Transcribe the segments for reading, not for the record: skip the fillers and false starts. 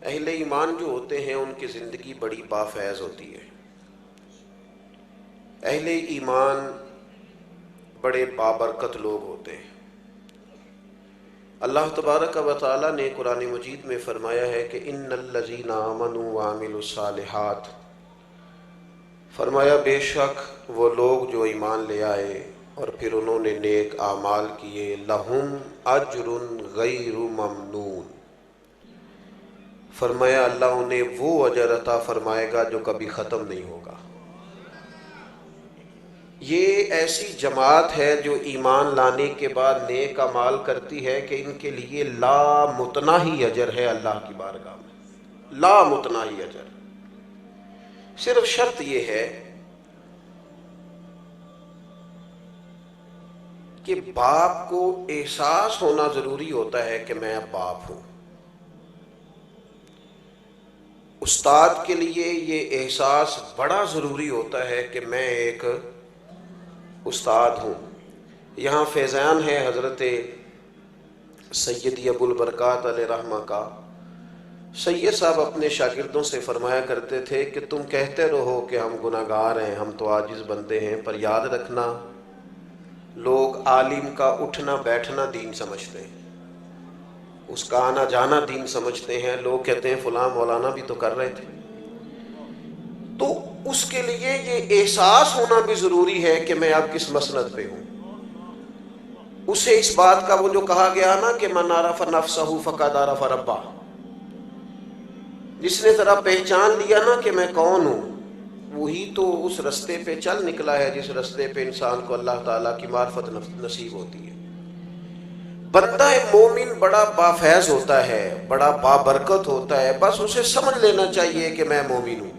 اہل ایمان جو ہوتے ہیں ان کی زندگی بڑی بافیض ہوتی ہے. اہل ایمان بڑے بابرکت لوگ ہوتے ہیں. اللہ تبارک و تعالی نے قرآن مجید میں فرمایا ہے کہ ان الذین آمنوا وعملوا الصالحات، فرمایا بے شک وہ لوگ جو ایمان لے آئے اور پھر انہوں نے نیک اعمال کیے، لہم اجر غیر ممنون، فرمایا اللہ انہیں وہ اجر عطا فرمائے گا جو کبھی ختم نہیں ہوگا. یہ ایسی جماعت ہے جو ایمان لانے کے بعد نیک اعمال کرتی ہے کہ ان کے لیے لا متناہی اجر ہے اللہ کی بارگاہ میں، لا متناہی اجر. صرف شرط یہ ہے کہ باپ کو احساس ہونا ضروری ہوتا ہے کہ میں اب باپ ہوں. استاد کے لیے یہ احساس بڑا ضروری ہوتا ہے کہ میں ایک استاد ہوں. یہاں فیضان ہے حضرت سیدی ابو البرکات علیہ رحمہ کا. سید صاحب اپنے شاگردوں سے فرمایا کرتے تھے کہ تم کہتے رہو کہ ہم گناہگار ہیں، ہم تو عاجز بندے ہیں، پر یاد رکھنا لوگ عالم کا اٹھنا بیٹھنا دین سمجھتے ہیں، اس کا آنا جانا دین سمجھتے ہیں. لوگ کہتے ہیں فلاں مولانا بھی تو کر رہے تھے. تو اس کے لیے یہ احساس ہونا بھی ضروری ہے کہ میں اب کس مسند پہ ہوں. اسے اس بات کا وہ جو کہا گیا نا کہ من عرف نفسہ فقد عرف ربہ، جس نے ذرا پہچان لیا نا کہ میں کون ہوں، وہی تو اس رستے پہ چل نکلا ہے جس رستے پہ انسان کو اللہ تعالیٰ کی معرفت نصیب ہوتی ہے. بندہ مومن بڑا بافیض ہوتا ہے، بڑا بابرکت ہوتا ہے، بس اسے سمجھ لینا چاہیے کہ میں مومن ہوں.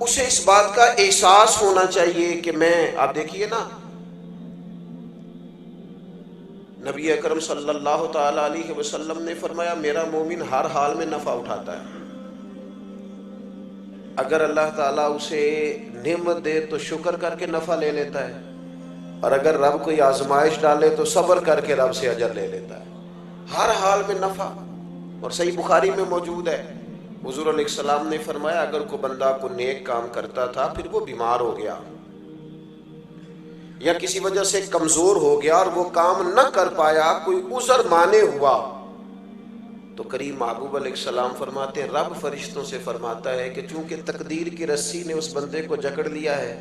اسے اس بات کا احساس ہونا چاہیے کہ میں، آپ دیکھیے نا نبی اکرم صلی اللہ تعالی علیہ وسلم نے فرمایا میرا مومن ہر حال میں نفع اٹھاتا ہے. اگر اللہ تعالیٰ اسے نعمت دے تو شکر کر کے نفع لے لیتا ہے، اور اگر رب کوئی آزمائش ڈالے تو صبر کر کے رب سے اجر لے لیتا ہے. ہر حال میں نفع. اور صحیح بخاری میں موجود ہے حضور علیہ السلام نے فرمایا اگر کوئی بندہ کو نیک کام کرتا تھا پھر وہ بیمار ہو گیا یا کسی وجہ سے کمزور ہو گیا اور وہ کام نہ کر پایا، کوئی عذر مانے ہوا، تو کریم محبوب علیہ السلام فرماتے ہیں رب فرشتوں سے فرماتا ہے کہ چونکہ تقدیر کی رسی نے اس بندے کو جکڑ لیا ہے،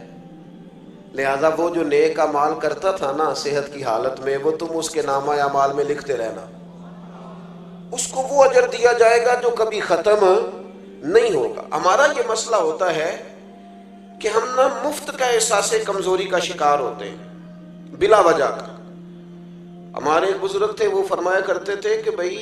لہذا وہ جو نیک اعمال کرتا تھا نا صحت کی حالت میں، وہ تم اس کے نامہ اعمال میں لکھتے رہنا، اس کو وہ اجر دیا جائے گا جو کبھی ختم نہیں ہوگا. ہمارا یہ مسئلہ ہوتا ہے کہ ہم نہ مفت کا احساس کمزوری کا شکار ہوتے ہیں بلا وجہ کا. ہمارے ایک بزرگ تھے وہ فرمایا کرتے تھے کہ بھائی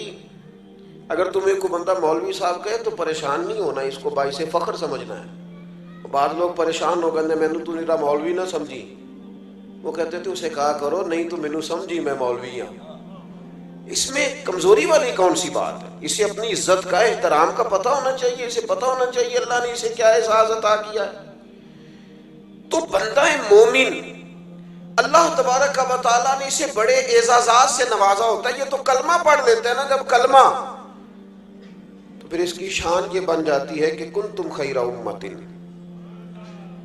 اگر تمہیں کوئی بندہ مولوی صاحب کہے تو پریشان نہیں ہونا، اس کو باعث فخر سمجھنا ہے. بعض لوگ پریشان ہو گئے میں نے تو میرا مولوی نہ سمجھی، وہ کہتے تھے اسے کہا کرو نہیں تو مینوں سمجھی میں مولوی ہوں. اس میں کمزوری والی کون سی بات ہے؟ اسے اپنی عزت کا احترام کا پتہ ہونا چاہیے، اسے پتہ ہونا چاہیے اللہ نے اسے کیا اعزاز عطا کیا ہے. تو بندہ مومن اللہ تبارک و تعالیٰ نے اسے بڑے اعزازات سے نوازا ہوتا ہے. یہ تو کلمہ پڑھ لیتے ہیں نا جب کلمہ، تو پھر اس کی شان یہ بن جاتی ہے کہ کنتم خیر امت.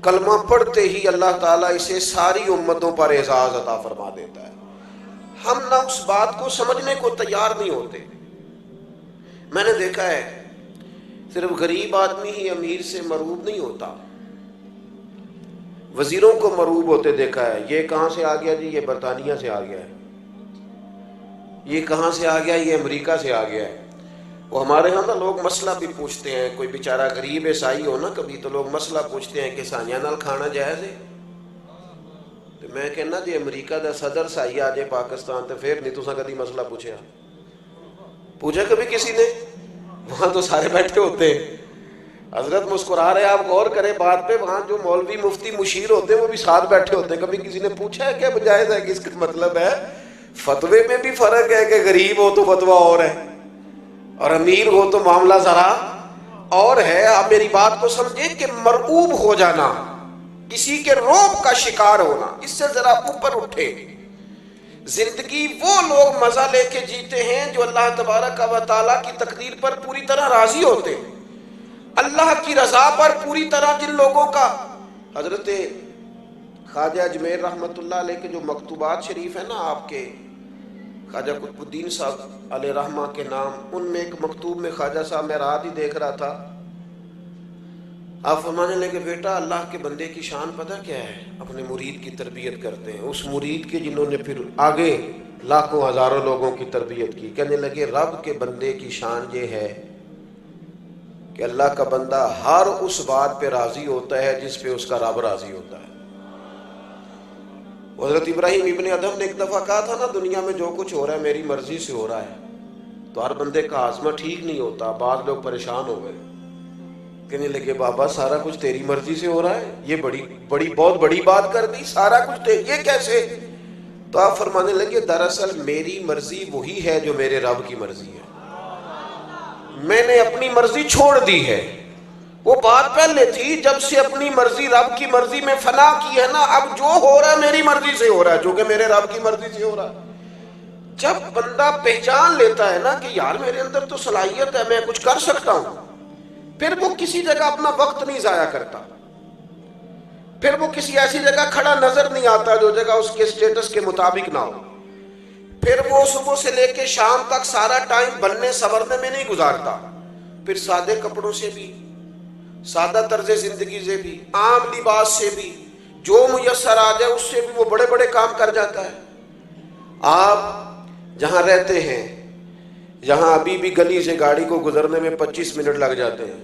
کلمہ پڑھتے ہی اللہ تعالیٰ اسے ساری امتوں پر اعزاز عطا فرما دیتا ہے. ہم نہ اس بات کو سمجھنے کو تیار نہیں ہوتے. میں نے دیکھا ہے صرف غریب آدمی ہی امیر سے مرعوب نہیں ہوتا، وزیروں کو مرعوب ہوتے دیکھا ہے. یہ کہاں سے آ گیا جی؟ یہ برطانیہ سے آ گیا ہے. یہ کہاں سے آ گیا؟ یہ امریکہ سے آ گیا ہے. وہ ہمارے ہاں نا لوگ مسئلہ بھی پوچھتے ہیں، کوئی بیچارہ غریب عیسائی ہو نا کبھی تو لوگ مسئلہ پوچھتے ہیں کہ سانیہ نال کھانا جائز ہے؟ تو میں کہنا جی امریکہ دا صدر سائی آ جائے پاکستان تو پھر نہیں تساں کدی مسئلہ پوچھا کبھی کسی نے؟ وہاں تو سارے بیٹھے ہوتے ہیں. حضرت مسکرا رہے، آپ غور کریں بات پہ، وہاں جو مولوی مفتی مشیر ہوتے ہیں وہ بھی ساتھ بیٹھے ہوتے ہیں. کبھی کسی نے پوچھا ہے کیا جائز ہے؟ کہ اس کا مطلب ہے فتوے میں بھی فرق ہے کہ غریب ہو تو فتویٰ اور ہے اور امیر ہو تو معاملہ ذرا اور ہے. آپ میری بات کو سمجھیں کہ مرعوب ہو جانا، کسی کے رعب کا شکار ہونا، اس سے ذرا اوپر اٹھے. زندگی وہ لوگ مزہ لے کے جیتے ہیں جو اللہ تبارک و تعالیٰ کی تقدیر پر پوری طرح راضی ہوتے ہیں، اللہ کی رضا پر پوری طرح جن لوگوں کا حضرت خواجہ اجمیر رحمۃ اللہ علیہ کے جو مکتوبات شریف ہیں نا آپ کے، خواجہ قطب الدین صاحب علیہ رحمہ کے نام، ان میں ایک مکتوب میں خواجہ صاحب میں رات ہی دیکھ رہا تھا، آپ فرمانے لگے بیٹا اللہ کے بندے کی شان پتہ کیا ہے؟ اپنے مرید کی تربیت کرتے ہیں، اس مرید کے جنہوں نے پھر آگے لاکھوں ہزاروں لوگوں کی تربیت کی، کہنے لگے رب کے بندے کی شان یہ ہے کہ اللہ کا بندہ ہر اس بات پہ راضی ہوتا ہے جس پہ اس کا رب راضی ہوتا ہے۔ حضرت ابراہیم ابن ادہم نے ایک دفعہ کہا تھا نا، دنیا میں جو کچھ ہو رہا ہے میری مرضی سے ہو رہا ہے، تو ہر بندے کا ہاضمہ ٹھیک نہیں ہوتا، بعض لوگ پریشان ہو گئے، کہنے لگے بابا سارا کچھ تیری مرضی سے ہو رہا ہے، یہ بہت بڑی بات کر دی، سارا کچھ یہ کیسے؟ تو آپ فرمانے لگے دراصل میری مرضی وہی ہے جو میرے رب کی مرضی ہے، میں نے اپنی مرضی چھوڑ دی ہے، وہ بات پہلے تھی جب سے اپنی مرضی رب کی مرضی میں فنا کی ہے نا، اب جو ہو رہا ہے میری مرضی سے ہو رہا ہے، جو کہ میرے رب کی مرضی سے ہو رہا ہے۔ جب بندہ پہچان لیتا ہے نا کہ یار میرے اندر تو صلاحیت ہے، میں کچھ کر سکتا ہوں، پھر وہ کسی جگہ اپنا وقت نہیں ضائع کرتا، پھر وہ کسی ایسی جگہ کھڑا نظر نہیں آتا جو جگہ اس کے سٹیٹس کے مطابق نہ ہو، پھر وہ صبح سے لے کے شام تک سارا ٹائم بننے سنورنے میں نہیں گزارتا، پھر سادے کپڑوں سے بھی، سادہ طرز زندگی سے بھی، عام لباس سے بھی، جو میسر آ جائے اس سے بھی وہ بڑے بڑے کام کر جاتا ہے۔ آپ جہاں رہتے ہیں، جہاں ابھی بھی گلی سے گاڑی کو گزرنے میں 25 منٹ لگ جاتے ہیں،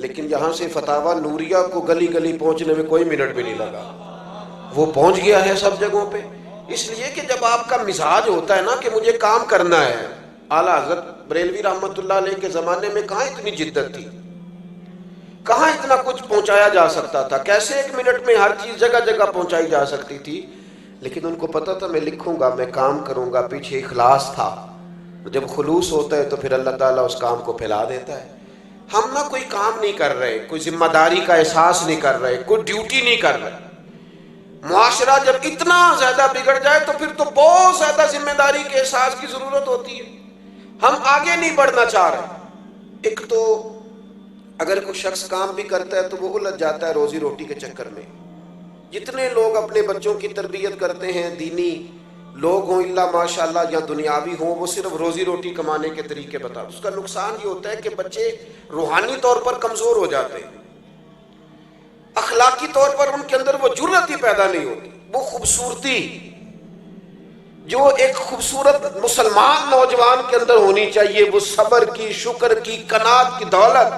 لیکن یہاں سے فتاوی نوریہ کو گلی گلی پہنچنے میں کوئی منٹ بھی نہیں لگا، وہ پہنچ گیا ہے سب جگہوں پہ، اس لیے کہ جب آپ کا مزاج ہوتا ہے نا کہ مجھے کام کرنا ہے۔ اعلیٰ حضرت بریلوی رحمۃ اللہ علیہ کے زمانے میں کہاں اتنی جدت تھی، کہاں اتنا کچھ پہنچایا جا سکتا تھا، کیسے ایک منٹ میں ہر چیز جگہ جگہ پہنچائی جا سکتی تھی، لیکن ان کو پتا تھا میں لکھوں گا، میں کام کروں گا، پیچھے اخلاص تھا۔ جب خلوص ہوتا ہے تو پھر اللہ تعالیٰ اس کام کو پھیلا دیتا ہے۔ ہم نہ کوئی کام نہیں کر رہے، کوئی ذمہ داری کا احساس نہیں کر رہے، کوئی ڈیوٹی نہیں کر رہے۔ معاشرہ جب اتنا زیادہ بگڑ جائے تو پھر تو بہت زیادہ ذمہ داری کے احساس کی ضرورت ہوتی ہے۔ ہم آگے نہیں بڑھنا چاہ رہے۔ ایک تو اگر کوئی شخص کام بھی کرتا ہے تو وہ الجھ جاتا ہے روزی روٹی کے چکر میں۔ جتنے لوگ اپنے بچوں کی تربیت کرتے ہیں، دینی لوگ ہوں اللہ ماشاءاللہ یا دنیاوی ہوں، وہ صرف روزی روٹی کمانے کے طریقے بتا، اس کا نقصان یہ ہوتا ہے کہ بچے روحانی طور پر کمزور ہو جاتے ہیں، اخلاقی طور پر ان کے اندر وہ جرأت ہی پیدا نہیں ہوتی، وہ خوبصورتی جو ایک خوبصورت مسلمان نوجوان کے اندر ہونی چاہیے، وہ صبر کی، شکر کی، قناعت کی دولت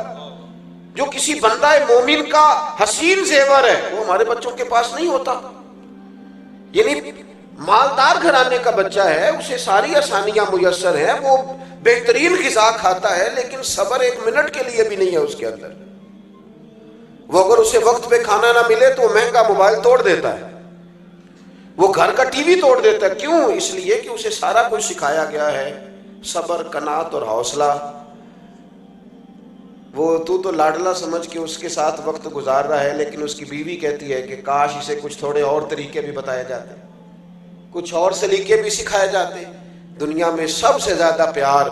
جو کسی بندہ مومن کا حسین زیور ہے، وہ ہمارے بچوں کے پاس نہیں ہوتا۔ یعنی مالدار گھرانے کا بچہ ہے، اسے ساری آسانیاں میسر ہیں، وہ بہترین غذا کھاتا ہے، لیکن صبر ایک منٹ کے لیے بھی نہیں ہے اس کے اندر۔ وہ اگر اسے وقت پہ کھانا نہ ملے تو وہ مہنگا موبائل توڑ دیتا ہے، وہ گھر کا ٹی وی توڑ دیتا ہے۔ کیوں؟ اس لیے کہ اسے سارا کچھ سکھایا گیا ہے، صبر، قناعت اور حوصلہ۔ وہ تو لاڈلا سمجھ کے اس کے ساتھ وقت گزار رہا ہے، لیکن اس کی بیوی کہتی ہے کہ کاش اسے کچھ تھوڑے اور طریقے بھی بتائے جاتے، کچھ اور سلیقے بھی سکھائے جاتے۔ دنیا میں سب سے زیادہ پیار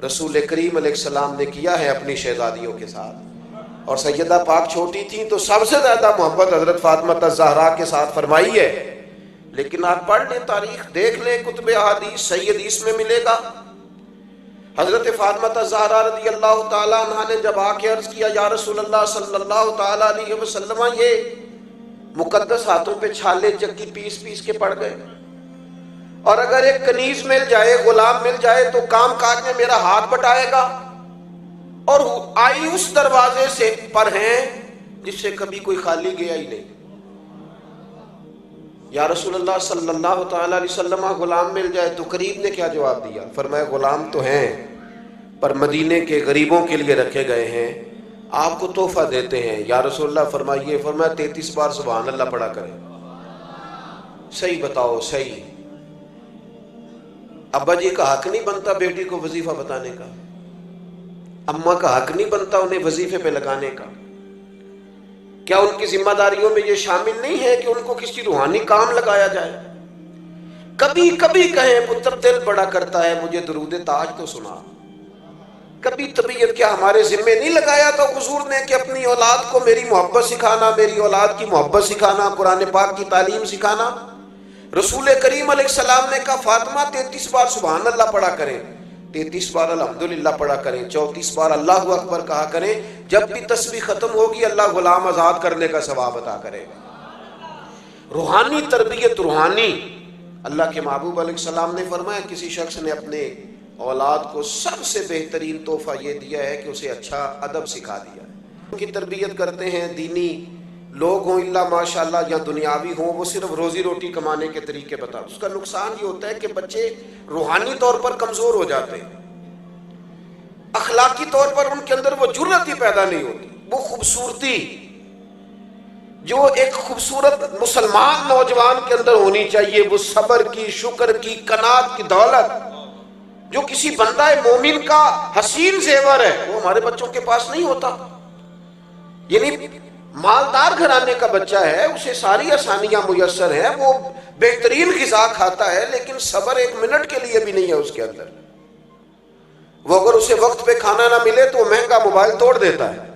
رسول کریم علیہ السلام نے کیا ہے اپنی شہزادیوں کے ساتھ، اور سیدہ پاک چھوٹی تھیں تو سب سے زیادہ محبت حضرت فاطمہ الزہرا کے ساتھ فرمائی ہے۔ لیکن آپ پڑھ لیں تاریخ، دیکھ لیں کتب احادیث، صحیح حدیث میں ملے گا۔ حضرت فاطمہ الزہرا رضی اللہ تعالیٰ عنہ نے جب آ کے عرض کیا یا رسول اللہ صلی اللہ تعالیٰ علیہ وسلم، یہ مقدس ہاتھوں پہ چھالے چکی پیس پیس کے پڑ گئے، اور اگر ایک کنیز مل جائے، غلام مل جائے تو کام کاج میں میرا ہاتھ بٹائے گا، اور آئی اس دروازے سے پر ہیں جس سے کبھی کوئی خالی گیا ہی نہیں۔ یا رسول اللہ صلی اللہ تعالیٰ علیہ وسلم، غلام مل جائے تو قریب نے کیا جواب دیا؟ فرمایا غلام تو ہیں پر مدینے کے غریبوں کے لیے رکھے گئے ہیں، آپ کو تحفہ دیتے ہیں۔ یا رسول اللہ فرمائیے، فرمایا 33 بار سبحان اللہ پڑھا کریں۔ صحیح بتاؤ، صحیح ابا جی کا حق نہیں بنتا بیٹی کو وظیفہ بتانے کا، اماں کا حق نہیں بنتا انہیں وظیفے پہ لگانے کا؟ کیا ان کی ذمہ داریوں میں یہ شامل نہیں ہے کہ ان کو کسی روحانی کام لگایا جائے؟ کبھی کبھی کہیں پتر دل بڑا کرتا ہے مجھے درود تاج تو سنا. کبھی طبیعت کیا ہمارے ذمے نہیں لگایا تو حضور نے کہ اپنی اولاد کو میری محبت سکھانا، میری اولاد کی محبت سکھانا، قرآن پاک کی تعلیم سکھانا. رسول کریم علیہ السلام نے کہا فاطمہ 33 بار سبحان اللہ پڑھا کریں، 33 بار الحمدللہ پڑھا کریں، 34 بار اللہ اکبر کہا کریں. جب بھی تسبیح ختم ہوگی اللہ غلام آزاد کرنے کا ثواب عطا کرے گا. روحانی تربیت، روحانی. اللہ کے محبوب علیہ السلام نے فرمایا کسی شخص نے اپنے اولاد کو سب سے بہترین تحفہ یہ دیا ہے کہ اسے اچھا ادب سکھا دیا ہے. ان کی تربیت کرتے ہیں، دینی لوگ ہوں اللہ ماشاءاللہ یا دنیاوی ہوں، وہ صرف روزی روٹی کمانے کے طریقے بتا. اس کا نقصان یہ ہوتا ہے کہ بچے روحانی طور پر کمزور ہو جاتے ہیں، اخلاقی طور پر ان کے اندر وہ جرأت ہی پیدا نہیں ہوتی، وہ خوبصورتی جو ایک خوبصورت مسلمان نوجوان کے اندر ہونی چاہیے، وہ صبر کی، شکر کی، قناعت کی دولت جو کسی بندہ مومن کا حسین زیور ہے، وہ ہمارے بچوں کے پاس نہیں ہوتا. یعنی مالدار گھرانے کا بچہ ہے، اسے ساری آسانیاں میسر ہیں، وہ بہترین غذا کھاتا ہے، لیکن صبر ایک منٹ کے لیے بھی نہیں ہے اس کے اندر. وہ اگر اسے وقت پہ کھانا نہ ملے تو وہ مہنگا موبائل توڑ دیتا ہے،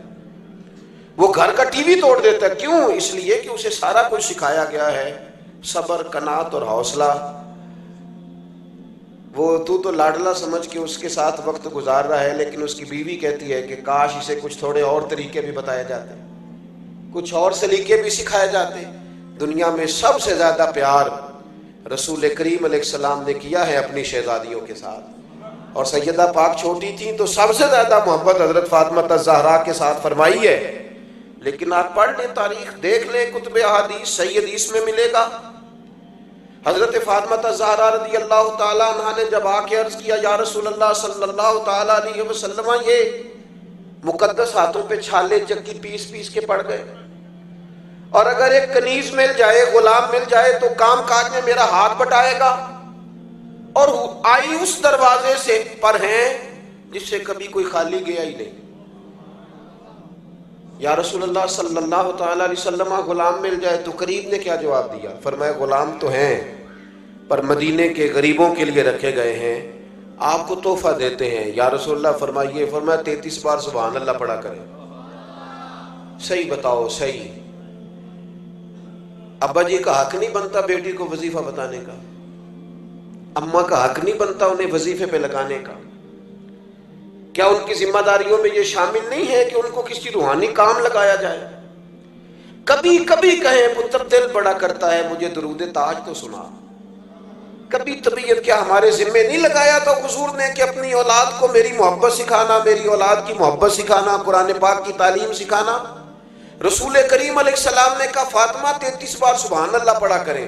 وہ گھر کا ٹی وی توڑ دیتا ہے. کیوں؟ اس لیے کہ اسے سارا کچھ سکھایا گیا ہے، صبر، قناعت اور حوصلہ. وہ تو لاڈلا سمجھ کے اس کے ساتھ وقت گزار رہا ہے، لیکن اس کی بیوی کہتی ہے کہ کاش اسے کچھ تھوڑے اور طریقے بھی بتائے جاتے، کچھ اور سلیقے بھی سکھائے جاتے. دنیا میں سب سے زیادہ پیار رسول کریم علیہ السلام نے کیا ہے اپنی شہزادیوں کے ساتھ، اور سیدہ پاک چھوٹی تھیں تو سب سے زیادہ محبت حضرت فاطمہ الزہرا کے ساتھ فرمائی ہے. لیکن آپ پڑھ لیں تاریخ، دیکھ لیں کتب احادیث، صحیح حدیث میں ملے گا. حضرت فاطمہ الزہرا رضی اللہ تعالیٰ عنہ نے جب آ کے عرض کیا یا رسول اللہ صلی اللہ تعالیٰ علیہ وسلم، یہ مقدس ہاتھوں پہ چھالے چکی پیس پیس کے پڑ گئے، اور اگر ایک کنیز مل جائے، غلام مل جائے تو کام کاج میں میرا ہاتھ بٹائے گا، اور آئی اس دروازے سے پر ہیں جس سے کبھی کوئی خالی گیا ہی نہیں. یا رسول اللہ صلی اللہ تعالیٰ علیہ وسلم غلام مل جائے تو قریب نے کیا جواب دیا؟ فرمایا غلام تو ہیں پر مدینے کے غریبوں کے لیے رکھے گئے ہیں، آپ کو تحفہ دیتے ہیں. یا رسول اللہ فرمائیے. فرمایا 33 بار سبحان اللہ پڑھا کریں. صحیح بتاؤ، صحیح ابا جی کا حق نہیں بنتا بیٹی کو وظیفہ بتانے کا، اماں کا حق نہیں بنتا انہیں وظیفے پہ لگانے کا؟ کیا ان کی ذمہ داریوں میں یہ شامل نہیں ہے کہ ان کو کسی روحانی کام لگایا جائے؟ کبھی کبھی کہیں پتر دل بڑا کرتا ہے مجھے درود تاج تو سنا. کبھی طبیعت کیا ہمارے ذمے نہیں لگایا تو حضور نے کہ اپنی اولاد کو میری محبت سکھانا، میری اولاد کی محبت سکھانا، قرآن پاک کی تعلیم سکھانا. رسول کریم علیہ السلام نے کہا فاطمہ 33 بار سبحان اللہ پڑھا کریں،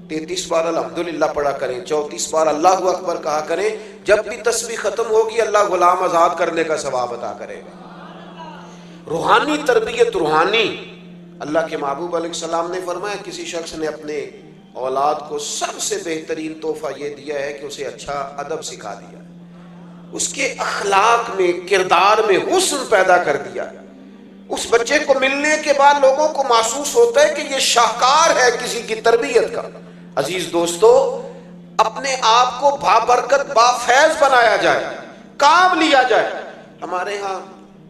33 بار الحمدللہ پڑھا کریں، 34 بار اللہ اکبر کہا کریں. جب بھی تسبیح ختم ہوگی اللہ غلام آزاد کرنے کا ثواب عطا کرے گا. روحانی تربیت، روحانی. اللہ کے محبوب علیہ السلام نے فرمایا کسی شخص نے اپنے اولاد کو سب سے بہترین تحفہ یہ دیا ہے کہ اسے اچھا ادب سکھا دیا، اس کے اخلاق میں، کردار میں حسن پیدا کر دیا. اس بچے کو ملنے کے بعد لوگوں کو محسوس ہوتا ہے کہ یہ شاہکار ہے کسی کی تربیت کا. عزیز دوستو، اپنے آپ کو بابرکت، بافیض بنایا جائے، کام لیا جائے. ہمارے ہاں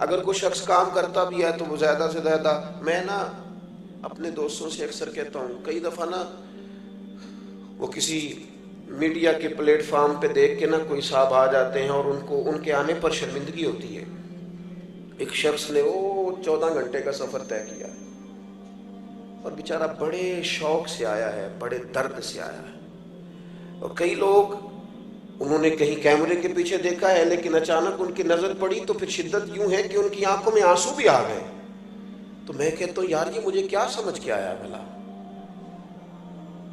اگر کوئی شخص کام کرتا بھی ہے تو وہ زیادہ سے زیادہ، میں نا اپنے دوستوں سے اکثر کہتا ہوں، کئی دفعہ نا وہ کسی میڈیا کے پلیٹ فارم پہ دیکھ کے نا کوئی صاحب آ جاتے ہیں اور ان کے آنے پر شرمندگی ہوتی ہے. ایک شخص نے وہ 14 گھنٹے کا سفر طے کیا اور بیچارہ بڑے شوق سے آیا ہے، بڑے درد سے آیا ہے. اور کئی لوگ انہوں نے کہیں کیمرے کے پیچھے دیکھا ہے لیکن اچانک ان کی نظر پڑی تو پھر شدت یوں ہے کہ ان کی آنکھوں میں آنسو بھی آ گئے. تو میں کہتا ہوں یار یہ مجھے کیا سمجھ کے آیا بھلا؟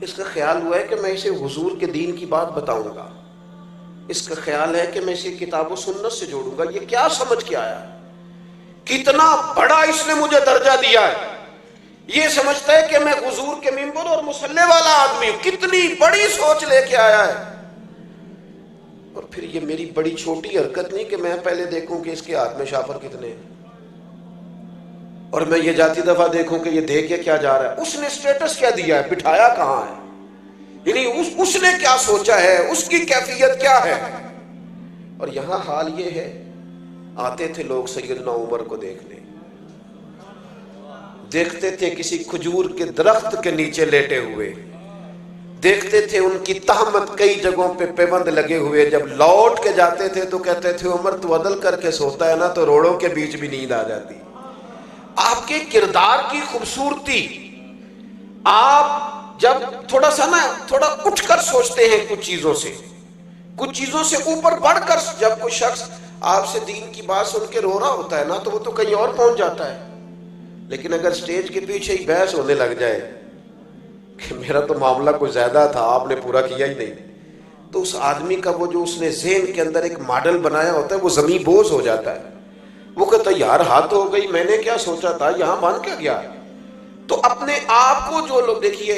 اس کا خیال ہوا ہے کہ میں اسے حضور کے دین کی بات بتاؤں گا، اس کا خیال ہے کہ میں اسے کتاب و سنت سے جوڑوں گا. یہ کیا سمجھ کے آیا؟ کتنا بڑا اس نے مجھے درجہ دیا ہے. یہ سمجھتا ہے کہ میں حضور کے منبر اور مصلی والا آدمی ہوں. کتنی بڑی سوچ لے کے آیا ہے. اور پھر یہ میری بڑی چھوٹی حرکت نہیں کہ میں پہلے دیکھوں کہ اس کے ہاتھ میں شافر کتنے ہیں اور میں یہ جاتی دفعہ دیکھوں کہ یہ دے کے کیا جا رہا ہے. اس نے سٹیٹس کیا دیا ہے، بٹھایا کہاں ہے. یعنی اس نے کیا سوچا ہے، اس کی کیفیت کیا ہے۔ اور یہاں حال یہ ہے، آتے تھے لوگ سیدنا عمر کو دیکھنے، دیکھتے تھے کسی کھجور کے درخت کے نیچے لیٹے ہوئے، دیکھتے تھے ان کی تہمت کئی جگہوں پہ پیوند لگے ہوئے، جب لوٹ کے جاتے تھے تو کہتے تھے عمر تو عدل کر کے سوتا ہے نا تو روڑوں کے بیچ بھی نیند آ جاتی۔ آپ کے کردار کی خوبصورتی، آپ جب تھوڑا اٹھ کر سوچتے ہیں کچھ چیزوں سے اوپر بڑھ کر، جب کوئی شخص آپ سے دین کی بات سن کے رو رہا ہوتا ہے نا تو وہ تو کہیں اور پہنچ جاتا ہے، لیکن اگر سٹیج کے پیچھے ہی بحث ہونے لگ جائے کہ میرا تو معاملہ کوئی زیادہ تھا، آپ نے پورا کیا ہی نہیں، تو اس آدمی کا وہ جو اس نے ذہن کے اندر ایک ماڈل بنایا ہوتا ہے وہ زمین بوز ہو جاتا ہے۔ وہ کہتا ہے یار ہاتھ ہو گئی، میں نے کیا سوچا تھا، یہاں مان کیا گیا۔ تو اپنے آپ کو جو لوگ دیکھیے،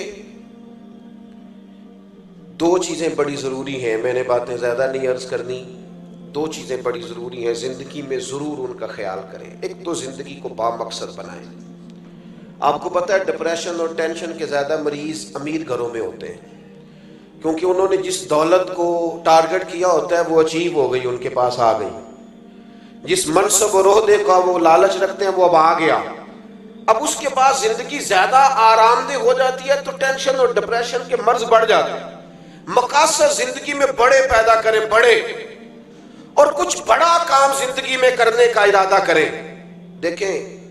دو چیزیں بڑی ضروری ہیں، میں نے باتیں زیادہ نہیں عرض کرنی، دو چیزیں بڑی ضروری ہیں زندگی میں، ضرور ان کا خیال کریں۔ ایک تو زندگی کو با مقصد بنائیں۔ آپ کو پتہ ہے ڈپریشن اور ٹینشن کے زیادہ مریض امیر گھروں میں ہوتے ہیں، کیونکہ انہوں نے جس دولت کو ٹارگٹ کیا ہوتا ہے وہ اچیو ہو گئی، ان کے پاس آ گئی۔ جس منصب اور عہدے کا وہ لالچ رکھتے ہیں وہ اب آ گیا، اب اس کے بعد زندگی زیادہ آرام دہ ہو جاتی ہے تو ٹینشن اور ڈپریشن کے مرض بڑھ جاتے ہیں۔ مقاصد زندگی میں بڑے پیدا کریں، بڑے، اور کچھ بڑا کام زندگی میں کرنے کا ارادہ کریں۔ دیکھیں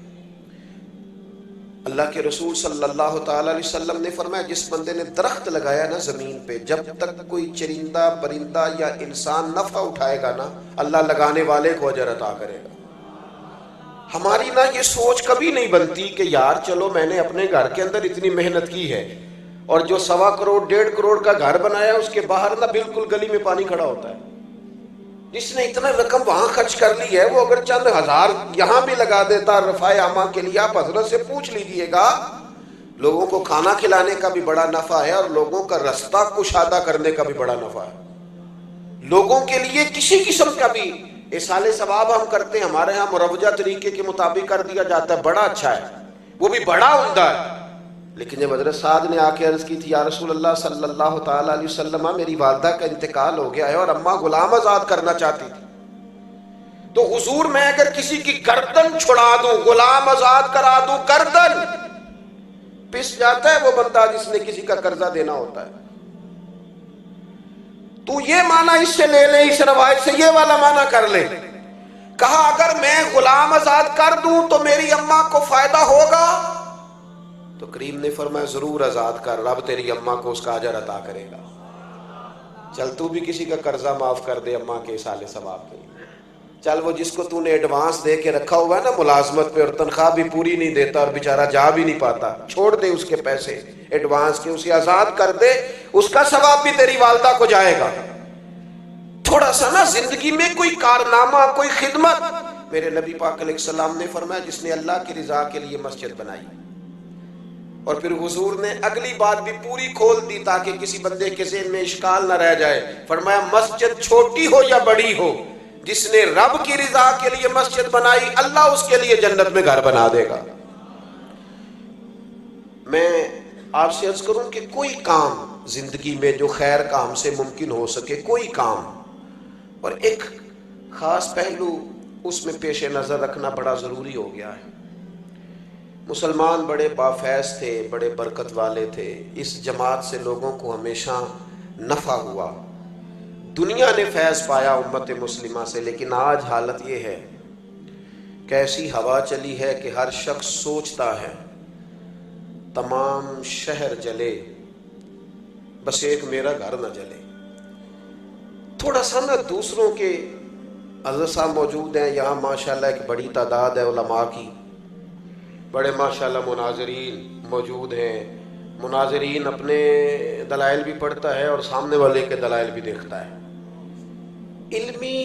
اللہ کے رسول صلی اللہ تعالی علیہ وسلم نے فرمایا جس بندے نے درخت لگایا نا زمین پہ، جب تک کوئی چرندہ پرندہ یا انسان نفع اٹھائے گا نا، اللہ لگانے والے کو اجر عطا کرے گا۔ ہماری نا یہ سوچ کبھی نہیں بنتی کہ یار چلو میں نے اپنے گھر کے اندر اتنی محنت کی ہے، اور جو 1.25 کروڑ 1.5 کروڑ کا گھر بنایا اس کے باہر نا بالکل گلی میں پانی کھڑا ہوتا ہے۔ جس نے اتنا رقم وہاں خرچ کر لی ہے وہ اگر چند ہزار یہاں بھی لگا دیتا رفع عامہ کے لیے، آپ حضرت سے پوچھ لیجئے گا، لوگوں کو کھانا کھلانے کا بھی بڑا نفع ہے اور لوگوں کا رستہ کشادہ کرنے کا بھی بڑا نفع ہے۔ لوگوں کے لیے کسی قسم کا بھی احسان ثواب ہم کرتے ہیں، ہمارے ہاں مروجہ طریقے کے مطابق کر دیا جاتا ہے، بڑا اچھا ہے، وہ بھی بڑا عمدہ ہے۔ لیکن جب حضرت سعد نے آ کے عرض کی تھی یا رسول اللہ صلی اللہ تعالیٰ علیہ وسلم میری والدہ کا انتقال ہو گیا ہے اور اماں غلام آزاد کرنا چاہتی تھی، تو حضور میں اگر کسی کی گردن چھڑا دوں، غلام آزاد کرا دوں، گردن پس جاتا ہے وہ بندہ جس نے کسی کا قرضہ دینا ہوتا ہے۔ تو یہ معنی اس سے لے لیں، اس روایت سے یہ والا معنی کر لیں۔ کہا اگر میں غلام آزاد کر دوں تو میری اماں کو فائدہ ہوگا؟ تو کریم نے فرمایا ضرور آزاد کر، رب تیری اماں کو اس کا اجر عطا کرے گا۔ چل تو بھی کسی کا قرضہ معاف کر دے اماں کے اصالِ ثواب کے لیے۔ چل وہ جس کو تو نے ایڈوانس دے کے رکھا ہوا ہے نا ملازمت پہ اور تنخواہ بھی پوری نہیں دیتا اور بیچارہ جا بھی نہیں پاتا، چھوڑ دے اس کے پیسے ایڈوانس کے، اسے آزاد کر دے، اس کا ثواب بھی تیری والدہ کو جائے گا۔ تھوڑا سا نا زندگی میں کوئی کارنامہ، کوئی خدمت۔ میرے نبی پاک علیہ السلام نے فرمایا جس نے اللہ کی رضا کے لیے مسجد بنائی، اور پھر حضور نے اگلی بات بھی پوری کھول دی تاکہ کسی بندے کے ذہن میں اشکال نہ رہ جائے، فرمایا مسجد چھوٹی ہو یا بڑی ہو، جس نے رب کی رضا کے لیے مسجد بنائی اللہ اس کے لیے جنت میں گھر بنا دے گا۔ میں آپ سے عرض کروں کہ کوئی کام زندگی میں جو خیر کام سے ممکن ہو سکے، کوئی کام، اور ایک خاص پہلو اس میں پیش نظر رکھنا بڑا ضروری ہو گیا ہے۔ مسلمان بڑے بافیض تھے، بڑے برکت والے تھے، اس جماعت سے لوگوں کو ہمیشہ نفع ہوا، دنیا نے فیض پایا امت مسلمہ سے، لیکن آج حالت یہ ہے کہ ایسی ہوا چلی ہے کہ ہر شخص سوچتا ہے تمام شہر جلے بس ایک میرا گھر نہ جلے۔ تھوڑا سا نا دوسروں کے، حضرت صاحب موجود ہیں یہاں ماشاءاللہ ایک بڑی تعداد ہے علماء کی، بڑے ماشاءاللہ مناظرین موجود ہیں، مناظرین اپنے دلائل بھی پڑھتا ہے اور سامنے والے کے دلائل بھی دیکھتا ہے۔ علمی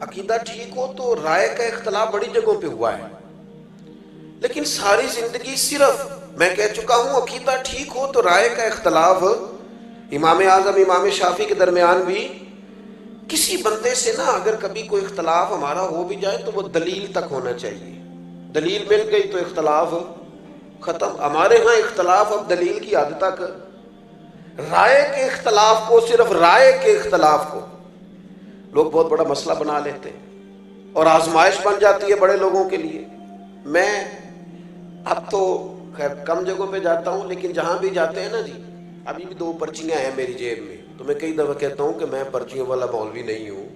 عقیدہ ٹھیک ہو تو رائے کا اختلاف بڑی جگہوں پہ ہوا ہے، لیکن ساری زندگی صرف میں کہہ چکا ہوں عقیدہ ٹھیک ہو تو رائے کا اختلاف امام اعظم امام شافعی کے درمیان بھی کسی بندے سے نا اگر کبھی کوئی اختلاف ہمارا ہو بھی جائے تو وہ دلیل تک ہونا چاہیے، دلیل مل گئی تو اختلاف ختم۔ ہمارے ہاں اختلاف اب دلیل کی حد تک رائے کے اختلاف کو، صرف رائے کے اختلاف کو لوگ بہت بڑا مسئلہ بنا لیتے ہیں اور آزمائش بن جاتی ہے بڑے لوگوں کے لیے۔ میں اب تو خیر کم جگہوں پہ جاتا ہوں، لیکن جہاں بھی جاتے ہیں نا جی، ابھی بھی 2 پرچیاں ہیں میری جیب میں، تو میں کئی دفعہ کہتا ہوں کہ میں پرچیوں والا مولوی نہیں ہوں،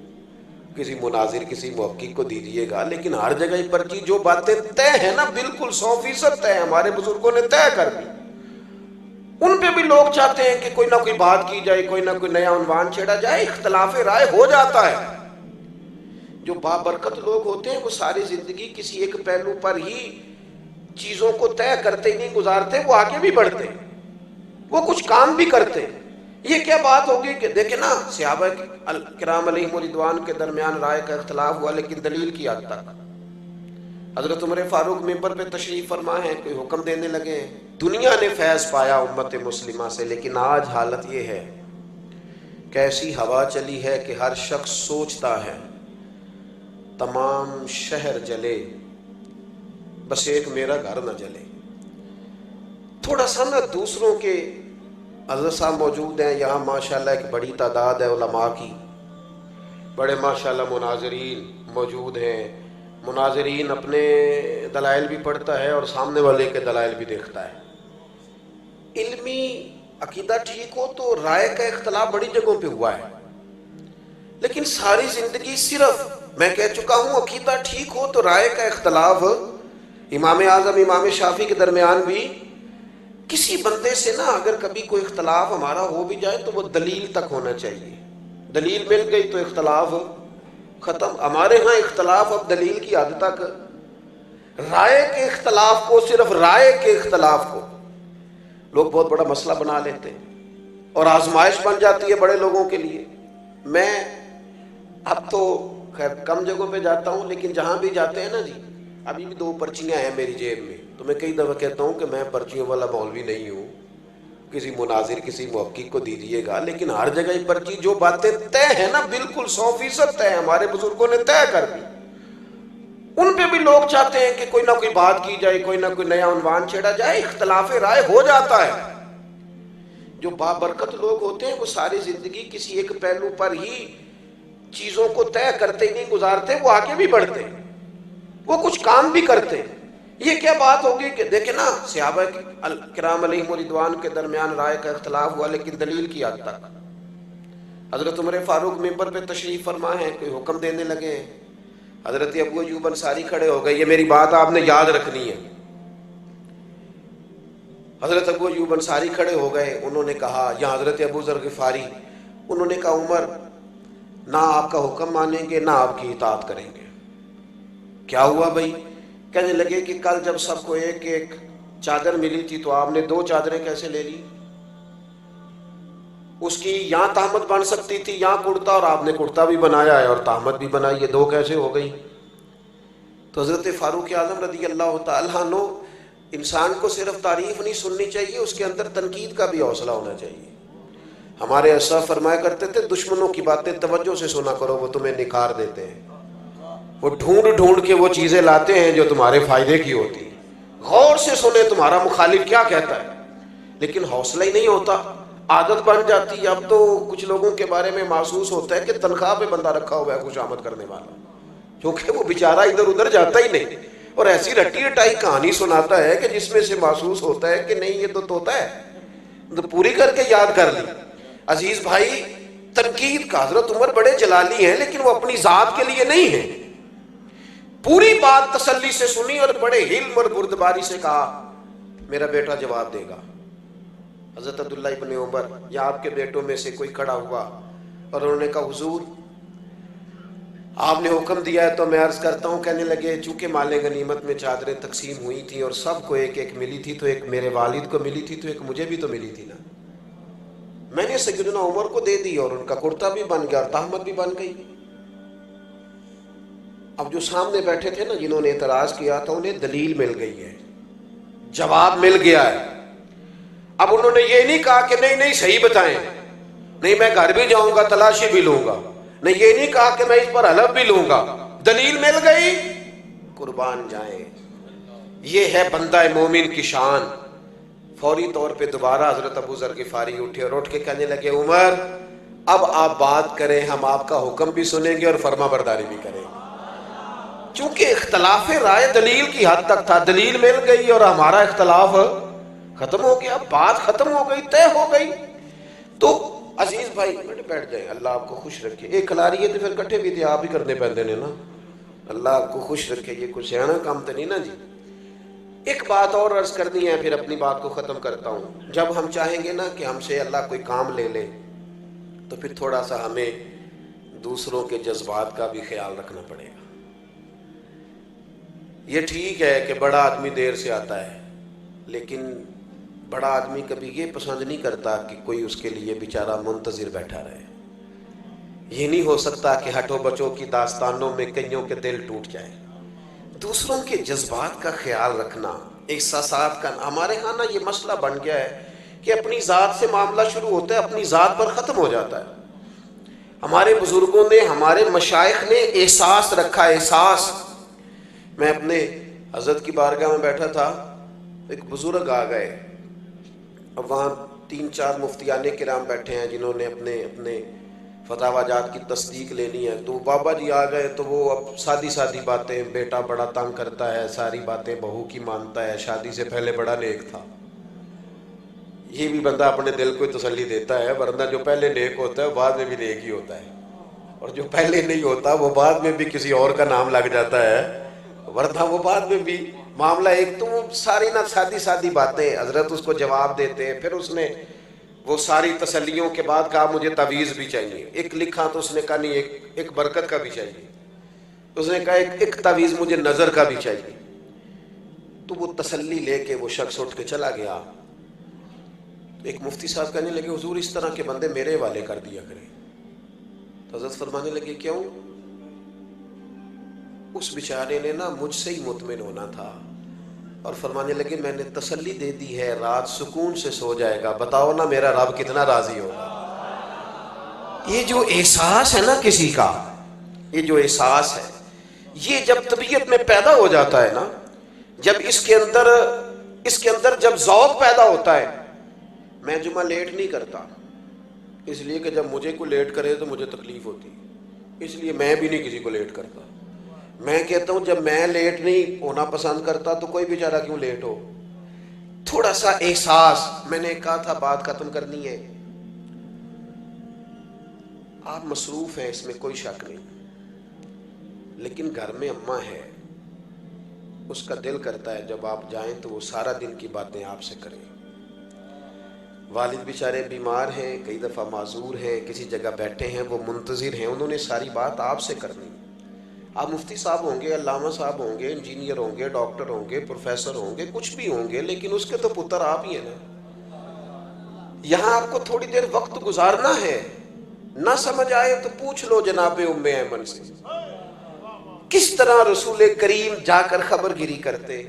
کسی مناظر کسی محقق کو دیجیے گا، لیکن ہر جگہ یہ پرچی جو باتیں طے ہیں نا، بالکل 100% طے ہمارے بزرگوں نے طے کر دی، ان پہ بھی لوگ چاہتے ہیں کہ کوئی نہ کوئی بات کی جائے، کوئی نہ کوئی نیا عنوان چھیڑا جائے، اختلاف رائے ہو جاتا ہے۔ جو بابرکت لوگ ہوتے ہیں وہ ساری زندگی کسی ایک پہلو پر ہی چیزوں کو طے کرتے ہی نہیں گزارتے، وہ آگے بھی بڑھتے، وہ کچھ کام بھی کرتے۔ یہ کیا بات ہوگی کہ دیکھیں نا، صحابہ کرام علیہم رضوان کے درمیان رائے کا اختلاف ہوا، لیکن دلیل کی حد تک حضرت عمر فاروق منبر پہ تشریف فرما ہے، کوئی حکم دینے لگے ہیں، دنیا نے فیض پایا امت مسلمہ سے، لیکن آج حالت یہ ہے کہ ایسی ہوا چلی ہے کہ ہر شخص سوچتا ہے تمام شہر جلے بس ایک میرا گھر نہ جلے۔ تھوڑا سا نا دوسروں کے، حضرت صاحب موجود ہیں یہاں ماشاءاللہ، ایک بڑی تعداد ہے علماء کی، بڑے ماشاءاللہ مناظرین موجود ہیں، مناظرین اپنے دلائل بھی پڑھتا ہے اور سامنے والے کے دلائل بھی دیکھتا ہے۔ علمی عقیدہ ٹھیک ہو تو رائے کا اختلاف بڑی جگہوں پہ ہوا ہے، لیکن ساری زندگی صرف میں کہہ چکا ہوں عقیدہ ٹھیک ہو تو رائے کا اختلاف امام اعظم امام شافعی کے درمیان بھی کسی بندے سے نا اگر کبھی کوئی اختلاف ہمارا ہو بھی جائے تو وہ دلیل تک ہونا چاہیے، دلیل مل گئی تو اختلاف ختم۔ ہمارے ہاں اختلاف اب دلیل کی حد تک، رائے کے اختلاف کو، صرف رائے کے اختلاف کو لوگ بہت بڑا مسئلہ بنا لیتے ہیں اور آزمائش بن جاتی ہے بڑے لوگوں کے لیے۔ میں اب تو خیر کم جگہوں پہ جاتا ہوں، لیکن جہاں بھی جاتے ہیں نا جی، ابھی بھی 2 پرچیاں ہیں میری جیب میں، تو میں کئی دفعہ کہتا ہوں کہ میں پرچیوں والا مولوی نہیں ہوں، کسی مناظر کسی محقق کو دیجیے گا، لیکن ہر جگہ یہ پرچی جو باتیں طے ہیں نا، بالکل 100% طے ہمارے بزرگوں نے طے کر دی، ان پہ بھی لوگ چاہتے ہیں کہ کوئی نہ کوئی بات کی جائے، کوئی نہ کوئی نیا عنوان چھیڑا جائے، اختلاف رائے ہو جاتا ہے۔ جو بابرکت لوگ ہوتے ہیں وہ ساری زندگی کسی ایک پہلو پر ہی چیزوں کو طے کرتے ہی نہیں گزارتے، وہ آگے بھی بڑھتے، وہ کچھ کام بھی کرتے۔ یہ کیا بات ہوگی کہ دیکھیں نا، صحابہ کرام علیہم رضوان کے درمیان رائے کا اختلاف ہوا، لیکن دلیل کی حد تک حضرت عمر فاروق منبر پہ تشریف فرما ہے، کوئی حکم دینے لگے ہیں، حضرت ابو ایوب انصاری کھڑے ہو گئے۔ یہ میری بات آپ نے یاد رکھنی ہے۔ حضرت ابو ایوب انصاری کھڑے ہو گئے، انہوں نے کہا، یا حضرت ابو ذر غفاری، انہوں نے کہا عمر نہ آپ کا حکم مانیں گے نہ آپ کی اطاعت کریں گے۔ کیا ہوا بھائی؟ کہنے لگے کہ کل جب سب کو ایک ایک چادر ملی تھی تو آپ نے 2 چادریں کیسے لے لی؟ اس کی یہاں تہمت بن سکتی تھی یہاں کرتا، اور آپ نے کرتا بھی بنایا ہے اور تہمت بھی بنائی ہے، 2 کیسے ہو گئی؟ تو حضرت فاروق اعظم رضی اللہ تعالیٰ عنہ، انسان کو صرف تعریف نہیں سننی چاہیے، اس کے اندر تنقید کا بھی حوصلہ ہونا چاہیے۔ ہمارے اسلاف فرمایا کرتے تھے دشمنوں کی باتیں توجہ سے سنا کرو، وہ تمہیں نکھار دیتے ہیں، وہ ڈھونڈ ڈھونڈ کے وہ چیزیں لاتے ہیں جو تمہارے فائدے کی ہوتی ہیں، غور سے سنیں تمہارا مخالف کیا کہتا ہے، لیکن حوصلہ ہی نہیں ہوتا، عادت بن جاتی ہے۔ اب تو کچھ لوگوں کے بارے میں محسوس ہوتا ہے کہ تنخواہ پہ بندہ رکھا ہوا ہے خوشامد کرنے والا، کیونکہ وہ بیچارہ ادھر ادھر جاتا ہی نہیں، اور ایسی رٹی رٹائی کہانی سناتا ہے کہ جس میں سے محسوس ہوتا ہے کہ نہیں یہ تو طوطا ہے، تو پوری کر کے یاد کر لی۔ عزیز بھائی، تنقید کا حضرت عمر بڑے جلالی ہیں، لیکن وہ اپنی ذات کے لیے نہیں ہیں، پوری بات تسلی سے سنی اور بڑے حلم اور بردباری سے کہا میرا بیٹا جواب دے گا۔ حضرت عبداللہ ابن عمر یا آپ کے بیٹوں میں سے کوئی کھڑا ہوا اور انہوں نے کہا حضور آپ نے حکم دیا ہے تو میں عرض کرتا ہوں۔ کہنے لگے چونکہ مال غنیمت میں چادریں تقسیم ہوئی تھیں اور سب کو ایک ایک ملی تھی، تو ایک میرے والد کو ملی تھی تو ایک مجھے بھی تو ملی تھی نا، میں نے سیدنا عمر کو دے دی اور ان کا کرتا بھی بن گیا اور تہمت بھی بن گئی۔ اب جو سامنے بیٹھے تھے نا جنہوں نے اعتراض کیا تھا، انہیں دلیل مل گئی ہے، جواب مل گیا ہے۔ اب انہوں نے یہ نہیں کہا کہ نہیں نہیں صحیح بتائیں، نہیں میں گھر بھی جاؤں گا تلاشی بھی لوں گا، نہیں یہ نہیں کہا کہ میں اس پر حلف بھی لوں گا، دلیل مل گئی، قربان جائیں۔ یہ ہے بندہ مومن کی شان۔ فوری طور پہ دوبارہ حضرت ابو ذر غفاری اٹھے اور اٹھ کے کہنے لگے عمر اب آپ بات کریں، ہم آپ کا حکم بھی سنیں گے اور فرما برداری بھی کریں گے۔ چونکہ اختلاف رائے دلیل کی حد تک تھا، دلیل مل گئی اور ہمارا اختلاف ختم ہو گیا، بات ختم ہو گئی، طے ہو گئی۔ تو عزیز بھائی بیٹھ جائیں، اللہ آپ کو خوش رکھے۔ ایک کھلاری ہے تو پھر کٹھے بھی تھے آپ ہی کرنے پہنتے نے نا، اللہ آپ کو خوش رکھے، یہ کچھ ہے نا کام تو نہیں نا جی۔ ایک بات اور عرض کرنی ہے پھر اپنی بات کو ختم کرتا ہوں۔ جب ہم چاہیں گے نا کہ ہم سے اللہ کوئی کام لے لے تو پھر تھوڑا سا ہمیں دوسروں کے جذبات کا بھی خیال رکھنا پڑے گا۔ یہ ٹھیک ہے کہ بڑا آدمی دیر سے آتا ہے، لیکن بڑا آدمی کبھی یہ پسند نہیں کرتا کہ کوئی اس کے لیے بیچارہ منتظر بیٹھا رہے۔ یہ نہیں ہو سکتا کہ ہٹو بچوں کی داستانوں میں کئیوں کے دل ٹوٹ جائے۔ دوسروں کے جذبات کا خیال رکھنا، احساسات کا، ہمارے ہاں نا یہ مسئلہ بن گیا ہے کہ اپنی ذات سے معاملہ شروع ہوتا ہے، اپنی ذات پر ختم ہو جاتا ہے۔ ہمارے بزرگوں نے، ہمارے مشائخ نے احساس رکھا، احساس۔ میں اپنے حضرت کی بارگاہ میں بیٹھا تھا، ایک بزرگ آ گئے، اب وہاں 3-4 مفتیان کرام بیٹھے ہیں جنہوں نے اپنے فتاوی جات کی تصدیق لینی ہے، تو بابا جی آ گئے تو وہ اب سادی سادی باتیں، بیٹا بڑا تنگ کرتا ہے، ساری باتیں بہو کی مانتا ہے، شادی سے پہلے بڑا نیک تھا۔ یہ بھی بندہ اپنے دل کو تسلی دیتا ہے، ورنہ جو پہلے نیک ہوتا ہے وہ بعد میں بھی نیک ہی ہوتا ہے، اور جو پہلے نہیں ہوتا وہ بعد میں بھی کسی اور کا نام لگ جاتا ہے، ورنہ وہ بعد میں بھی معاملہ ایک۔ تو وہ ساری نہ سادی سادی باتیں، حضرت اس کو جواب دیتے ہیں۔ پھر اس نے وہ ساری تسلیوں کے بعد کہا مجھے تعویذ بھی چاہیے۔ ایک لکھا تو اس نے کہا نہیں، ایک برکت کا بھی چاہیے۔ اس نے کہا ایک تعویذ مجھے نظر کا بھی چاہیے۔ تو وہ تسلی لے کے وہ شخص اٹھ کے چلا گیا۔ ایک مفتی صاحب کہنے لگے حضور اس طرح کے بندے میرے حوالے کر دیا کریں۔ تو حضرت فرمانے لگے کیوں؟ اس بیچارے نے نا مجھ سے ہی مطمئن ہونا تھا، اور فرمانے لگے میں نے تسلی دے دی ہے، رات سکون سے سو جائے گا، بتاؤ نا میرا رب کتنا راضی ہوگا۔ یہ جو احساس ہے نا کسی کا، یہ جو احساس ہے، یہ جب طبیعت میں پیدا ہو جاتا ہے نا، جب اس کے اندر جب ذوق پیدا ہوتا ہے۔ میں جمعہ لیٹ نہیں کرتا اس لیے کہ جب مجھے کوئی لیٹ کرے تو مجھے تکلیف ہوتی، اس لیے میں بھی نہیں کسی کو لیٹ کرتا۔ میں کہتا ہوں جب میں لیٹ نہیں ہونا پسند کرتا تو کوئی بیچارہ کیوں لیٹ ہو۔ تھوڑا سا احساس، میں نے کہا تھا بات ختم کرنی ہے۔ آپ مصروف ہیں اس میں کوئی شک نہیں، لیکن گھر میں اماں ہے، اس کا دل کرتا ہے جب آپ جائیں تو وہ سارا دن کی باتیں آپ سے کریں۔ والد بیچارے بیمار ہیں، کئی دفعہ معذور ہیں، کسی جگہ بیٹھے ہیں، وہ منتظر ہیں، انہوں نے ساری بات آپ سے کرنی۔ آپ مفتی صاحب ہوں گے، علامہ صاحب ہوں گے، انجینئر ہوں گے، ڈاکٹر ہوں گے، پروفیسر ہوں گے، کچھ بھی ہوں گے، لیکن اس کے تو پتر آپ ہی ہیں نا۔ یہاں آپ کو تھوڑی دیر وقت گزارنا ہے، نہ سمجھ آئے تو پوچھ لو جناب ام ایمن سے، کس طرح رسول کریم جا کر خبر گیری کرتے۔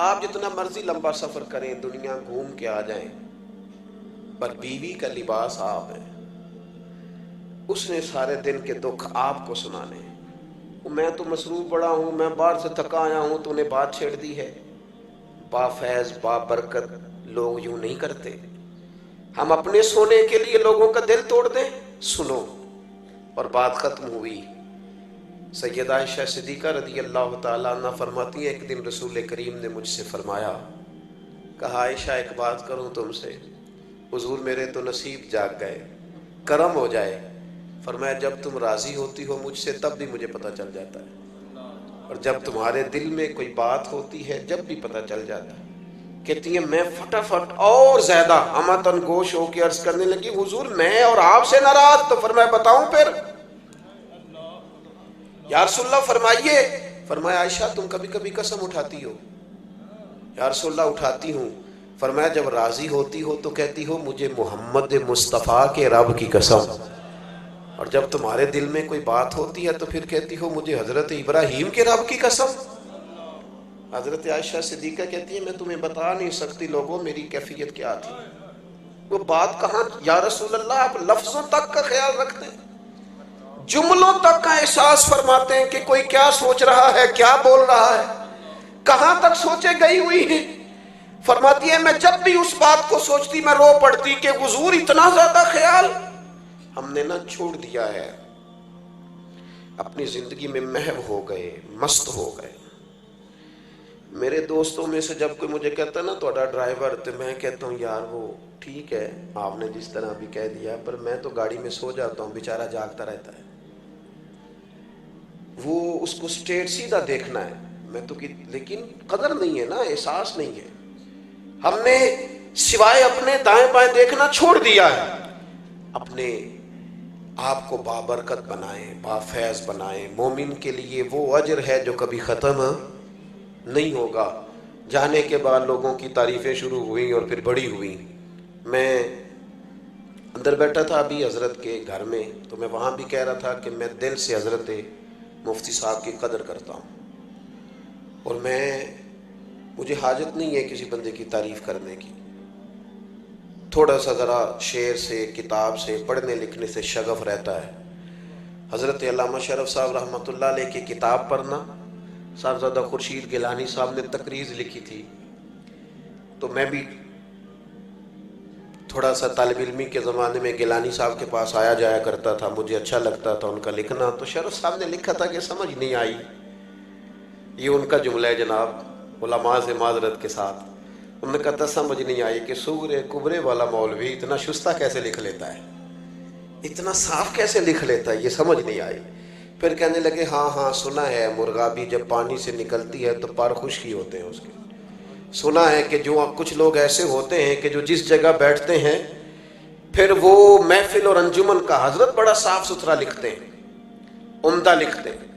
آپ جتنا مرضی لمبا سفر کریں، دنیا گھوم کے آ جائیں، پر بیوی کا لباس آپ ہے، اس نے سارے دن کے دکھ آپ کو سنانے۔ میں تو مصروف بڑا ہوں، میں باہر سے تھکا آیا ہوں، تو نے بات چھیڑ دی ہے۔ با فیض با برکت لوگ یوں نہیں کرتے۔ ہم اپنے سونے کے لیے لوگوں کا دل توڑ دیں؟ سنو، اور بات ختم ہوئی۔ سیدہ عائشہ صدیقہ رضی اللہ تعالیٰ عنہ فرماتی ہیں ایک دن رسول کریم نے مجھ سے فرمایا، کہا عائشہ ایک بات کروں تم سے؟ حضور میرے تو نصیب جاگ گئے، کرم ہو جائے۔ فرمایا جب تم راضی ہوتی ہو مجھ سے تب بھی مجھے پتہ چل جاتا ہے، اور جب تمہارے دل میں کوئی بات ہوتی ہے جب بھی پتہ چل جاتا ہے۔ کہتی ہیں میں فٹافٹ اور زیادہ امتن گوش ہو کے عرض کرنے لگی حضور میں اور آپ سے ناراض؟ تو فرمایا بتاؤں پھر؟ یا رسول اللہ فرمائیے۔ فرمایا عائشہ تم کبھی کبھی قسم اٹھاتی ہو؟ یا رسول اللہ اٹھاتی ہوں۔ فرمایا جب راضی ہوتی ہو تو کہتی ہو مجھے محمد مصطفیٰ کے رب کی قسم، اور جب تمہارے دل میں کوئی بات ہوتی ہے تو پھر کہتی ہو مجھے حضرت ابراہیم کے رب کی قسم۔ حضرت عائشہ صدیقہ کہتی ہے میں تمہیں بتا نہیں سکتی لوگوں میری کیفیت کیا تھی۔ وہ بات کہاں، یا رسول اللہ آپ لفظوں تک کا خیال رکھتے ہیں، جملوں تک کا احساس فرماتے ہیں کہ کوئی کیا سوچ رہا ہے، کیا بول رہا ہے، کہاں تک سوچے گئی ہوئی ہیں۔ فرماتی ہے میں جب بھی اس بات کو سوچتی میں رو پڑتی کہ حضور اتنا زیادہ خیال ہم نے نہ چھوڑ دیا ہے، اپنی زندگی میں محو ہو گئے، مست ہو گئے۔ میرے دوستوں میں سے جب کوئی مجھے کہتا ہے نا تھوڑا ڈرائیور، تو میں کہتا ہوں یار وہ ٹھیک ہے آپ نے جس طرح بھی کہہ دیا، پر میں تو گاڑی میں سو جاتا ہوں، بیچارہ جاگتا رہتا ہے۔ وہ اس کو اسٹیٹ سیدھا دیکھنا ہے، میں تو لیکن قدر نہیں ہے نا، احساس نہیں ہے۔ ہم نے سوائے اپنے دائیں بائیں دیکھنا چھوڑ دیا ہے۔ اپنے آپ کو بابرکت بنائیں، بافیض بنائیں۔ مومن کے لیے وہ اجر ہے جو کبھی ختم نہیں ہوگا۔ جانے کے بعد لوگوں کی تعریفیں شروع ہوئیں اور پھر بڑی ہوئیں۔ میں اندر بیٹھا تھا ابھی حضرت کے گھر میں، تو میں وہاں بھی کہہ رہا تھا کہ میں دل سے حضرت مفتی صاحب کی قدر کرتا ہوں، اور مجھے حاجت نہیں ہے کسی بندے کی تعریف کرنے کی۔ تھوڑا سا ذرا شعر سے، کتاب سے، پڑھنے لکھنے سے شغف رہتا ہے۔ حضرت علامہ شرف صاحب رحمۃ اللہ علیہ کی کتاب پڑھنا، صاحبزادہ خورشید گیلانی صاحب نے تقریض لکھی تھی، تو میں بھی تھوڑا سا طالب علمی کے زمانے میں گیلانی صاحب کے پاس آیا جایا کرتا تھا، مجھے اچھا لگتا تھا ان کا لکھنا۔ تو شرف صاحب نے لکھا تھا کہ سمجھ نہیں آئی، یہ ان کا جملہ ہے جناب، علماء سے معذرت کے ساتھ، انہوں نے کہا تھا سمجھ نہیں آئی کہ سورہ کبرے والا مولوی اتنا شستہ کیسے لکھ لیتا ہے، اتنا صاف کیسے لکھ لیتا ہے، یہ سمجھ نہیں آئی۔ پھر کہنے لگے ہاں سنا ہے مرغابی جب پانی سے نکلتی ہے تو پر خشکی ہوتے ہیں اس کے۔ سنا ہے کہ جو کچھ لوگ ایسے ہوتے ہیں کہ جو جس جگہ بیٹھتے ہیں پھر وہ محفل اور انجمن کا حضرت بڑا صاف ستھرا لکھتے ہیں، عمدہ لکھتے ہیں،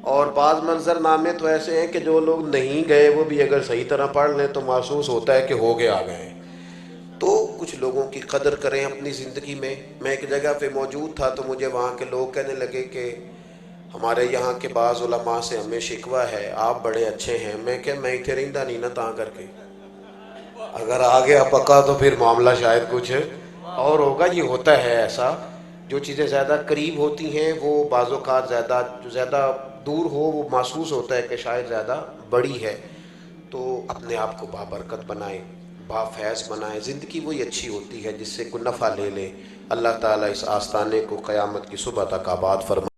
اور بعض منظر نامے تو ایسے ہیں کہ جو لوگ نہیں گئے وہ بھی اگر صحیح طرح پڑھ لیں تو محسوس ہوتا ہے کہ ہو گیا آ گئے۔ تو کچھ لوگوں کی قدر کریں اپنی زندگی میں۔ میں ایک جگہ پہ موجود تھا تو مجھے وہاں کے لوگ کہنے لگے کہ ہمارے یہاں کے بعض علماء سے ہمیں شکوہ ہے، آپ بڑے اچھے ہیں۔ میں کہ میں اتنے رہندہ نہیں نا تاں کر کے، اگر آ گیا پکا تو پھر معاملہ شاید کچھ اور ہوگا۔ یہ ہوتا ہے ایسا، جو چیزیں زیادہ قریب ہوتی ہیں وہ بعض اوقات جو زیادہ دور ہو وہ محسوس ہوتا ہے کہ شاید زیادہ بڑی ہے۔ تو اپنے آپ کو بابرکت بنائیں، بافیض بنائیں۔ زندگی وہی اچھی ہوتی ہے جس سے کوئی نفع لے لے۔ اللہ تعالیٰ اس آستانے کو قیامت کی صبح تک آباد فرمائے۔